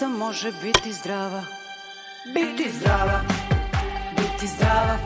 Deca može biti zdrava. Biti zdrava. Biti zdrava.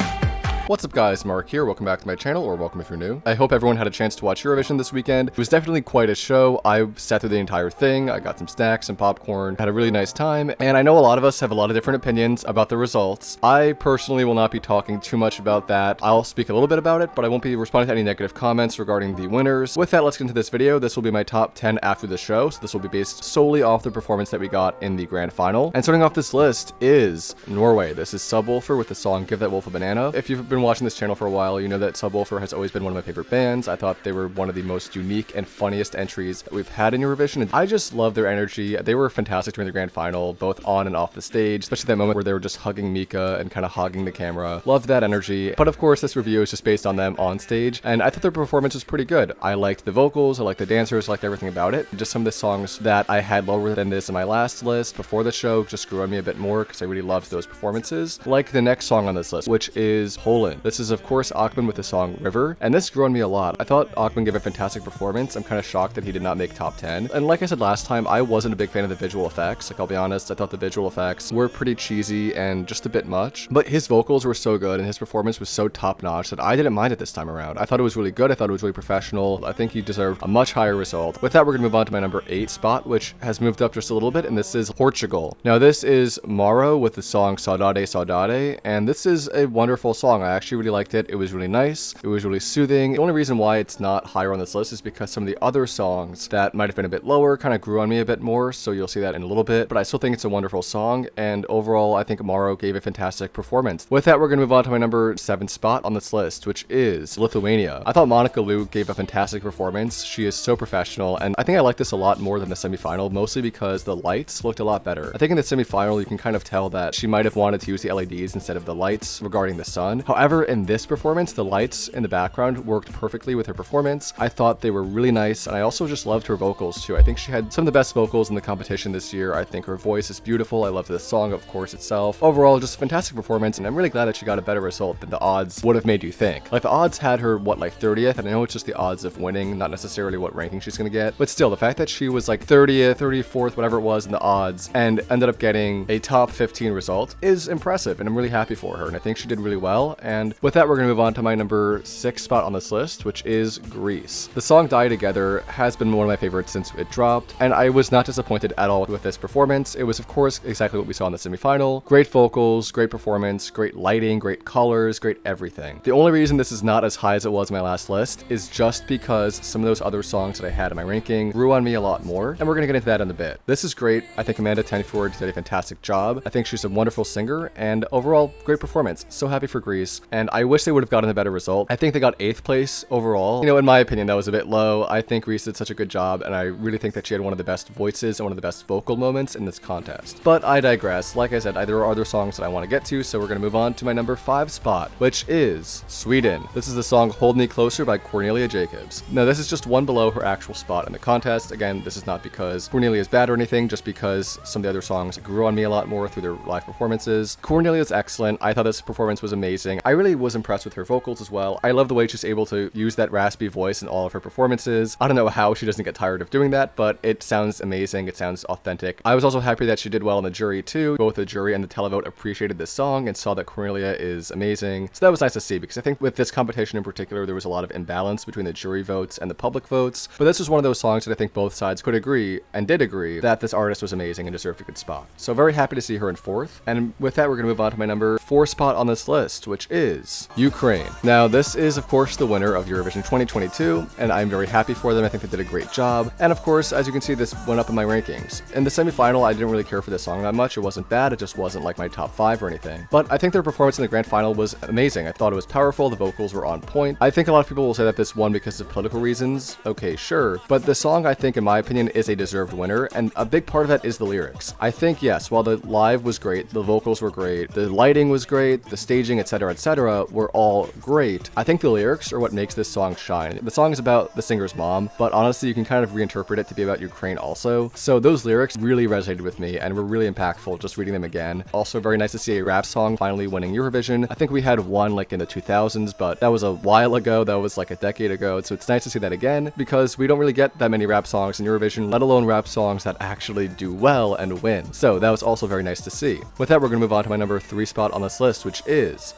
What's up guys, Mark here, welcome back to my channel, or welcome if you're new. I hope everyone had a chance to watch Eurovision this weekend. It was definitely quite a show. I sat through the entire thing, I got some snacks and popcorn, had a really nice time, and I know a lot of us have a lot of different opinions about the results. I personally will not be talking too much about that. I'll speak a little bit about it, but I won't be responding to any negative comments regarding the winners. With that, let's get into this video. This will be my top 10 after the show, so this will be based solely off the performance that we got in the grand final. And starting off this list is Norway. This is Subwoofer with the song Give That Wolf a Banana. If you've been watching this channel for a while, you know that Subwoofer has always been one of my favorite bands. I thought they were one of the most unique and funniest entries that we've had in Eurovision, and I just love their energy. They were fantastic during the grand final, both on and off the stage, especially that moment where they were just hugging Mika and kind of hogging the camera. Loved that energy. But of course, this review is just based on them on stage, and I thought their performance was pretty good. I liked the vocals, I liked the dancers, I liked everything about it. Just some of the songs that I had lower than this in my last list before the show just grew on me a bit more because I really loved those performances. Like the next song on this list, which is Poland. This is of course Akin with the song River, and this grew on me a lot. I thought Akin gave a fantastic performance. I'm kind of shocked that he did not make top 10. And like I said last time, I wasn't a big fan of the visual effects. Like, I'll be honest, I thought the visual effects were pretty cheesy and just a bit much. But his vocals were so good and his performance was so top-notch that I didn't mind it this time around. I thought it was really good. I thought it was really professional. I think he deserved a much higher result. With that, we're going to move on to my number 8 spot, which has moved up just a little bit, and this is Portugal. Now, this is Mauro with the song Saudade Saudade, and this is a wonderful song. I actually really liked it. It was really nice. It was really soothing. The only reason why it's not higher on this list is because some of the other songs that might have been a bit lower kind of grew on me a bit more, so you'll see that in a little bit, but I still think it's a wonderful song, and overall I think Mauro gave a fantastic performance. With that, we're going to move on to my number 7 spot on this list, which is Lithuania. I thought Monica Liu gave a fantastic performance. She is so professional, and I think I like this a lot more than the semi-final, mostly because the lights looked a lot better. I think in the semi-final you can kind of tell that she might have wanted to use the LEDs instead of the lights regarding the sun. However, in this performance, the lights in the background worked perfectly with her performance. I thought they were really nice, and I also just loved her vocals too. I think she had some of the best vocals in the competition this year. I think her voice is beautiful. I love the song, of course, itself. Overall, just a fantastic performance, and I'm really glad that she got a better result than the odds would have made you think. Like, the odds had her, what, like 30th? And I know it's just the odds of winning, not necessarily what ranking she's gonna get, but still, the fact that she was like 30th, 34th, whatever it was in the odds, and ended up getting a top 15 result is impressive, and I'm really happy for her, and I think she did really well. And with that, we're gonna move on to my number 6 spot on this list, which is Greece. The song Die Together has been one of my favorites since it dropped, and I was not disappointed at all with this performance. It was, of course, exactly what we saw in the semifinal. Great vocals, great performance, great lighting, great colors, great everything. The only reason this is not as high as it was in my last list is just because some of those other songs that I had in my ranking grew on me a lot more, and we're gonna get into that in a bit. This is great. I think Amanda Tenfjord did a fantastic job. I think she's a wonderful singer, and overall, great performance. So happy for Greece, and I wish they would have gotten a better result. I think they got 8th place overall. You know, in my opinion, that was a bit low. I think Greece did such a good job, and I really think that she had one of the best voices and one of the best vocal moments in this contest. But I digress. Like I said, there are other songs that I want to get to, so we're going to move on to my number 5 spot, which is Sweden. This is the song Hold Me Closer by Cornelia Jacobs. Now, this is just one below her actual spot in the contest. Again, this is not because Cornelia is bad or anything, just because some of the other songs grew on me a lot more through their live performances. Cornelia is excellent. I thought this performance was amazing. I really was impressed with her vocals as well. I love the way she's able to use that raspy voice in all of her performances. I don't know how she doesn't get tired of doing that, but it sounds amazing. It sounds authentic. I was also happy that she did well in the jury too. Both the jury and the televote appreciated this song and saw that Cornelia is amazing. So that was nice to see, because I think with this competition in particular, there was a lot of imbalance between the jury votes and the public votes. But this was one of those songs that I think both sides could agree, and did agree, that this artist was amazing and deserved a good spot. So very happy to see her in 4th. And with that, we're going to move on to my number 4 spot on this list, which is Ukraine. Now, this is, of course, the winner of Eurovision 2022, and I'm very happy for them. I think they did a great job. And of course, as you can see, this went up in my rankings. In the semifinal, I didn't really care for this song that much. It wasn't bad. It just wasn't like my top 5 or anything. But I think their performance in the grand final was amazing. I thought it was powerful. The vocals were on point. I think a lot of people will say that this won because of political reasons. Okay, sure. But the song, I think, in my opinion, is a deserved winner, and a big part of that is the lyrics. I think, yes, while the live was great, the vocals were great, the lighting was great, the staging, etc., etc. were all great. I think the lyrics are what makes this song shine. The song is about the singer's mom, but honestly, you can kind of reinterpret it to be about Ukraine also. So those lyrics really resonated with me and were really impactful just reading them again. Also very nice to see a rap song finally winning Eurovision. I think we had one like in the 2000s, but that was a while ago. That was like a decade ago. So it's nice to see that again because we don't really get that many rap songs in Eurovision, let alone rap songs that actually do well and win. So that was also very nice to see. With that, we're going to move on to my number 3 spot on this list, which is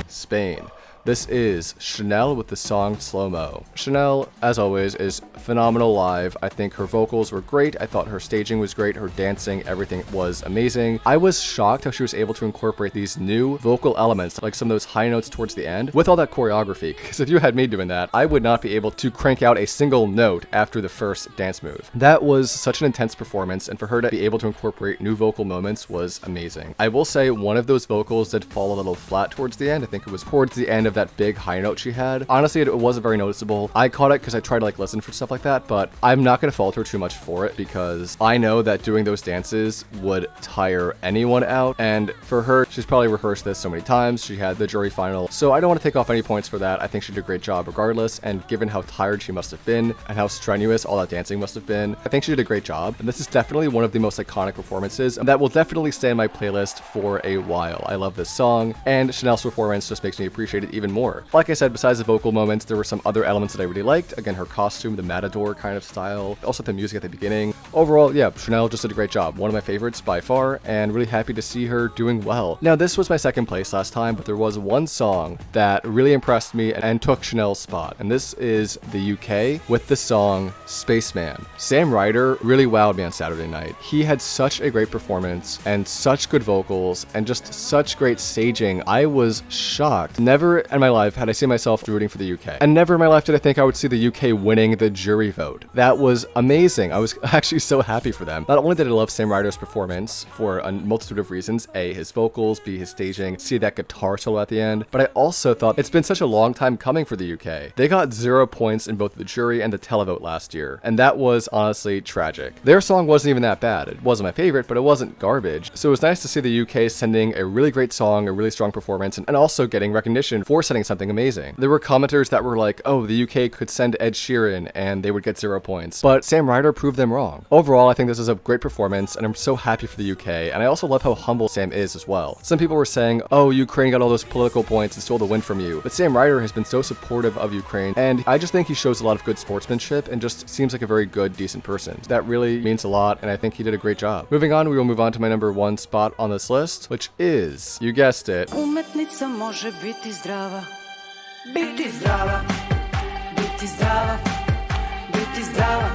Spain. This is Chanel with the song SloMo. Chanel, as always, is phenomenal live. I think her vocals were great. I thought her staging was great. Her dancing, everything was amazing. I was shocked how she was able to incorporate these new vocal elements, like some of those high notes towards the end, with all that choreography. Because if you had me doing that, I would not be able to crank out a single note after the first dance move. That was such an intense performance, and for her to be able to incorporate new vocal moments was amazing. I will say one of those vocals did fall a little flat towards the end. I think it was towards the end of that big high note she had. Honestly, it wasn't very noticeable. I caught it because I tried to like listen for stuff like that, but I'm not going to fault her too much for it because I know that doing those dances would tire anyone out, and for her, she's probably rehearsed this so many times. She had the jury final, so I don't want to take off any points for that. I think she did a great job regardless, and given how tired she must have been and how strenuous all that dancing must have been, I think she did a great job, and this is definitely one of the most iconic performances, and that will definitely stay in my playlist for a while. I love this song, and Chanel's performance just makes me appreciate it even more. Like I said, besides the vocal moments, there were some other elements that I really liked. Again, her costume, the matador kind of style, also the music at the beginning. Overall, yeah, Chanel just did a great job. One of my favorites by far, and really happy to see her doing well. Now, this was my second place last time, but there was one song that really impressed me and took Chanel's spot, and this is the UK with the song Spaceman. Sam Ryder really wowed me on Saturday night. He had such a great performance and such good vocals and just such great staging. I was shocked. Never in my life had I seen myself rooting for the UK. And never in my life did I think I would see the UK winning the jury vote. That was amazing. I was actually so happy for them. Not only did I love Sam Ryder's performance for a multitude of reasons, A, his vocals, B, his staging, C, that guitar solo at the end, but I also thought it's been such a long time coming for the UK. They got 0 points in both the jury and the televote last year, and that was honestly tragic. Their song wasn't even that bad. It wasn't my favorite, but it wasn't garbage. So it was nice to see the UK sending a really great song, a really strong performance, and also getting recognition for sending something amazing. There were commenters that were like, oh, the UK could send Ed Sheeran and they would get 0 points, but Sam Ryder proved them wrong. Overall, I think this is a great performance, and I'm so happy for the UK, and I also love how humble Sam is as well. Some people were saying, oh, Ukraine got all those political points and stole the win from you, but Sam Ryder has been so supportive of Ukraine, and I just think he shows a lot of good sportsmanship and just seems like a very good, decent person. That really means a lot, and I think he did a great job. Moving on, we will move on to my number 1 spot on this list, which is, you guessed it, Umetnica može biti zdrava. Biti zdrava. Biti zdrava. Biti zdrava.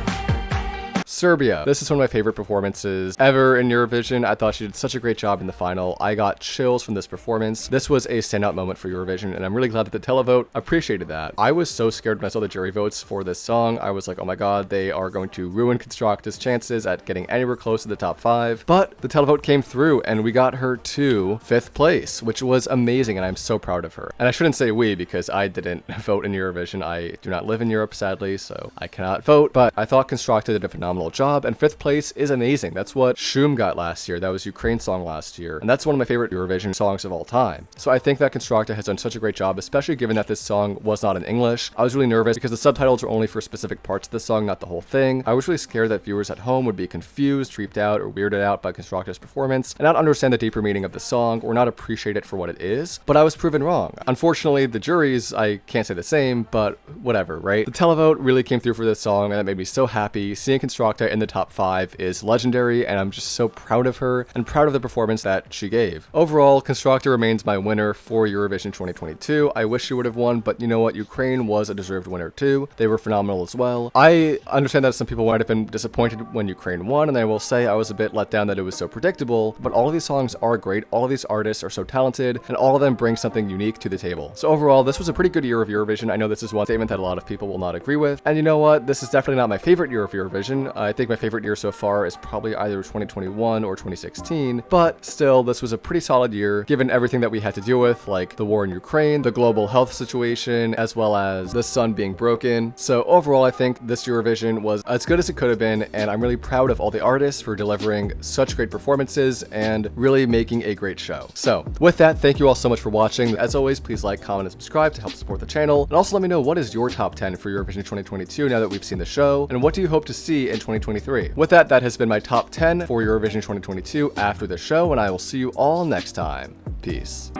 Serbia. This is one of my favorite performances ever in Eurovision. I thought she did such a great job in the final. I got chills from this performance. This was a standout moment for Eurovision, and I'm really glad that the televote appreciated that. I was so scared when I saw the jury votes for this song. I was like, oh my god, they are going to ruin Constructa's chances at getting anywhere close to the top 5. But the televote came through, and we got her to 5th place, which was amazing, and I'm so proud of her. And I shouldn't say we, because I didn't vote in Eurovision. I do not live in Europe, sadly, so I cannot vote, but I thought Constructa did a phenomenal job, and 5th place is amazing. That's what Shum got last year. That was Ukraine's song last year, and that's one of my favorite Eurovision songs of all time. So I think that Constructa has done such a great job, especially given that this song was not in English. I was really nervous because the subtitles are only for specific parts of the song, not the whole thing. I was really scared that viewers at home would be confused, creeped out, or weirded out by Constructa's performance and not understand the deeper meaning of the song or not appreciate it for what it is, but I was proven wrong. Unfortunately, the juries, I can't say the same, but whatever, right? The televote really came through for this song, and that made me so happy. Seeing Constructa in the top 5 is legendary, and I'm just so proud of her and proud of the performance that she gave. Overall, Constructa remains my winner for Eurovision 2022. I wish she would have won, but you know what? Ukraine was a deserved winner too. They were phenomenal as well. I understand that some people might have been disappointed when Ukraine won, and I will say I was a bit let down that it was so predictable, but all of these songs are great. All of these artists are so talented, and all of them bring something unique to the table. So overall, this was a pretty good year of Eurovision. I know this is one statement that a lot of people will not agree with, and you know what? This is definitely not my favorite year of Eurovision. I think my favorite year so far is probably either 2021 or 2016, but still, this was a pretty solid year given everything that we had to deal with, like the war in Ukraine, the global health situation, as well as the sun being broken. So overall, I think this Eurovision was as good as it could have been, and I'm really proud of all the artists for delivering such great performances and really making a great show. So with that, thank you all so much for watching. As always, please like, comment, and subscribe to help support the channel. And also let me know, what is your top 10 for Eurovision 2022 now that we've seen the show, and what do you hope to see in 2023? With that, that has been my top 10 for Eurovision 2022 after the show, and I will see you all next time. Peace.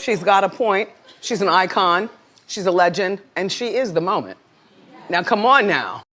She's got a point. She's an icon. She's a legend, and she is the moment. Now, come on now.